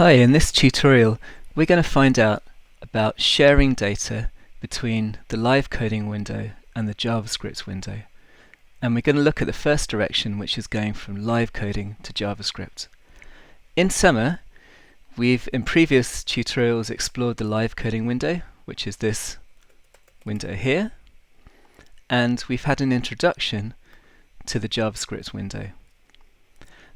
Hi, in this tutorial we're going to find out about sharing data between the live coding window and the JavaScript window. And we're going to look at the first direction, which is going from live coding to JavaScript. In Sema, we've in previous tutorials explored the live coding window, which is this window here, and we've had an introduction to the JavaScript window.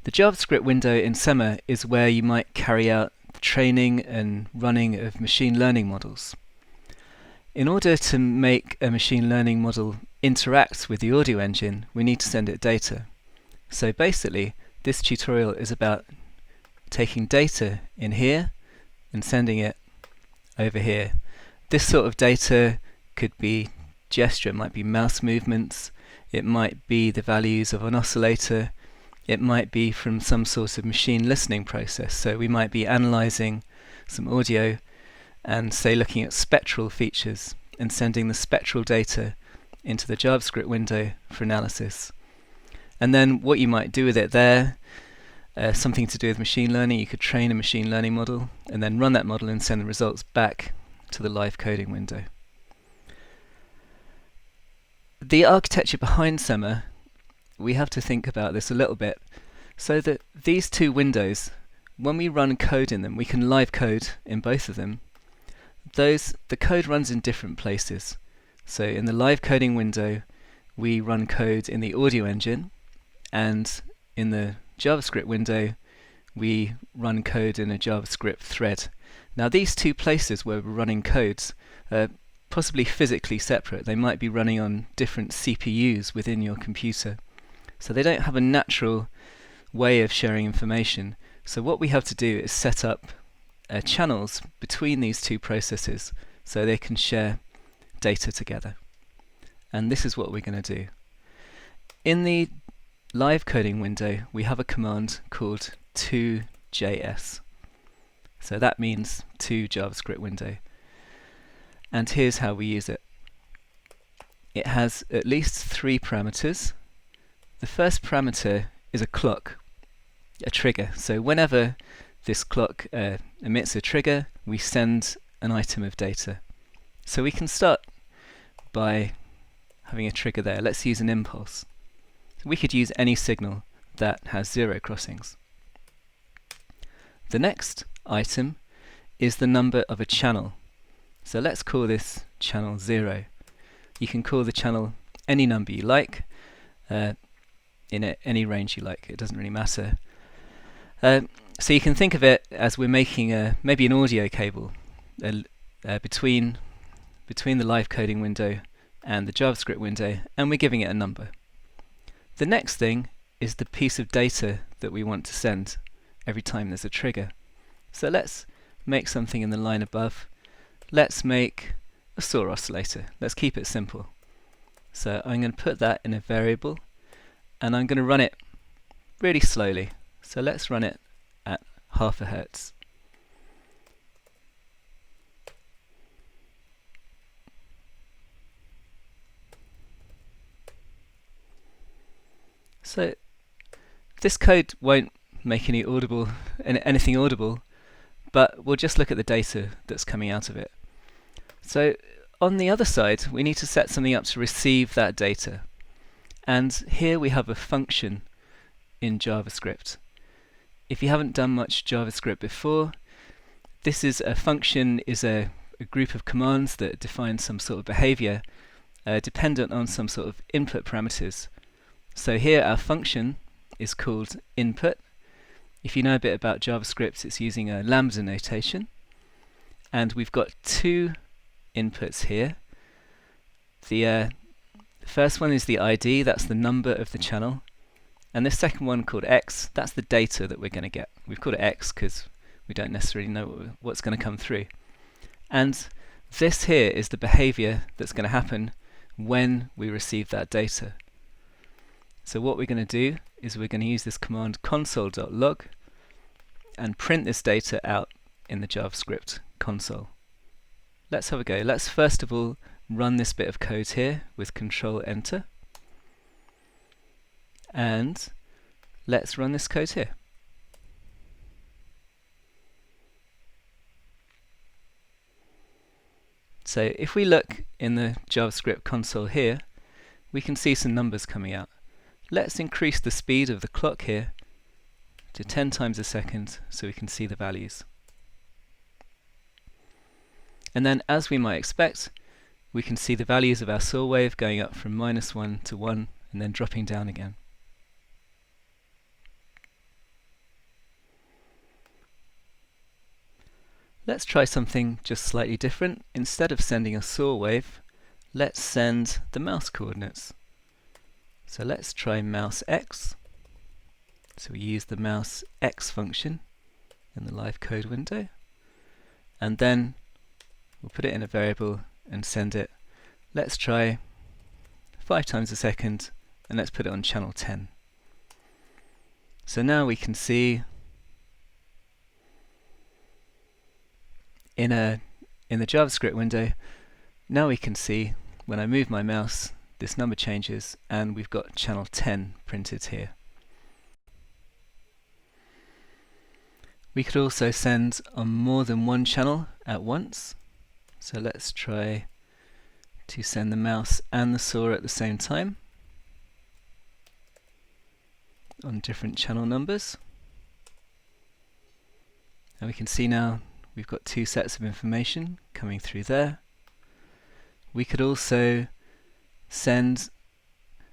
The JavaScript window in Sema is where you might carry out the training and running of machine learning models. In order to make a machine learning model interact with the audio engine, we need to send it data. So basically, this tutorial is about taking data in here and sending it over here. This sort of data could be gesture, it might be mouse movements, it might be the values of an oscillator, it might be from some sort of machine listening process. So we might be analyzing some audio and say looking at spectral features and sending the spectral data into the JavaScript window for analysis. And then what you might do with it there, something to do with machine learning, you could train a machine learning model and then run that model and send the results back to the live coding window. The architecture behind Sema, we have to think about this a little bit, so that these two windows, when we run code in them, we can live code in both of them. The code runs in different places. So in the live coding window, we run code in the audio engine, and in the JavaScript window, we run code in a JavaScript thread. Now these two places where we're running codes are possibly physically separate. They might be running on different CPUs within your computer. So they don't have a natural way of sharing information. So what we have to do is set up channels between these two processes so they can share data together. And this is what we're going to do. In the live coding window, we have a command called toJS. So that means to JavaScript window. And here's how we use it. It has at least 3 parameters. The first parameter is a clock, a trigger. So whenever this clock emits a trigger, we send an item of data. So we can start by having a trigger there. Let's use an impulse. We could use any signal that has 0 crossings. The next item is the number of a channel. So let's call this channel 0. You can call the channel any number you like, in any range you like, it doesn't really matter. So you can think of it as we're making maybe an audio cable between the live coding window and the JavaScript window, and we're giving it a number. The next thing is the piece of data that we want to send every time there's a trigger. So let's make something in the line above. Let's make a saw oscillator. Let's keep it simple. So I'm going to put that in a variable, and I'm going to run it really slowly. So let's run it at half a hertz. So this code won't make anything audible, but we'll just look at the data that's coming out of it. So on the other side, we need to set something up to receive that data. And here we have a function in JavaScript. If you haven't done much JavaScript before, this is a function is a group of commands that define some sort of behavior dependent on some sort of input parameters. So here our function is called input. If you know a bit about JavaScript, it's using a lambda notation. And we've got 2 inputs here. The first one is the ID, that's the number of the channel. And the second one called X, that's the data that we're going to get. We've called it X because we don't necessarily know what's going to come through. And this here is the behavior that's going to happen when we receive that data. So what we're going to do is we're going to use this command console.log and print this data out in the JavaScript console. Let's have a go. Let's first of all run this bit of code here with Control Enter. And let's run this code here. So if we look in the JavaScript console here, we can see some numbers coming out. Let's increase the speed of the clock here to 10 times a second so we can see the values. And then, as we might expect, we can see the values of our saw wave going up from -1 to 1 and then dropping down again. Let's try something just slightly different. Instead of sending a saw wave, let's send the mouse coordinates. So let's try mouse x. So we use the mouse x function in the live code window, and then we'll put it in a variable and send it. Let's try 5 times a second, and let's put it on channel 10. So now we can see in the JavaScript window, now we can see when I move my mouse, this number changes, and we've got channel 10 printed here. We could also send on more than one channel at once. So let's try to send the mouse and the saw at the same time on different channel numbers. And we can see now we've got two sets of information coming through there. We could also send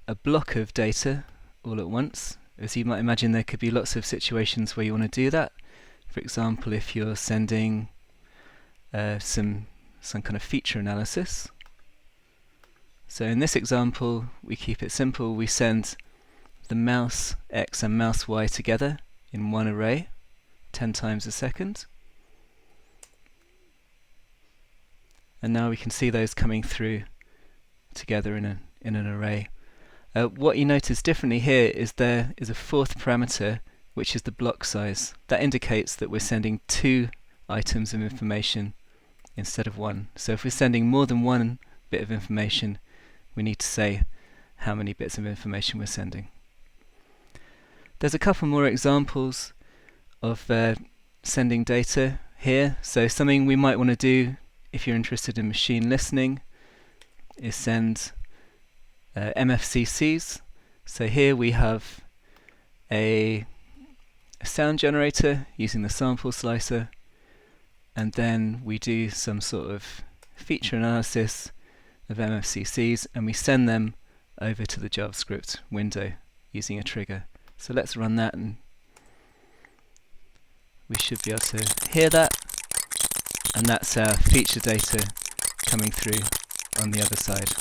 a block of data all at once. As you might imagine, there could be lots of situations where you want to do that. For example, if you're sending some kind of feature analysis. So in this example, we keep it simple. We send the mouse x and mouse y together in one array 10 times a second. And now we can see those coming through together in an array. What you notice differently here is there is a fourth parameter, which is the block size. That indicates that we're sending 2 items of information instead of 1. So if we're sending more than one bit of information, we need to say how many bits of information we're sending. There's a couple more examples of sending data here. So something we might want to do if you're interested in machine listening is send MFCCs. So here we have a sound generator using the sample slicer, and then we do some sort of feature analysis of MFCCs, and we send them over to the JavaScript window using a trigger. So let's run that, and we should be able to hear that, and that's our feature data coming through on the other side.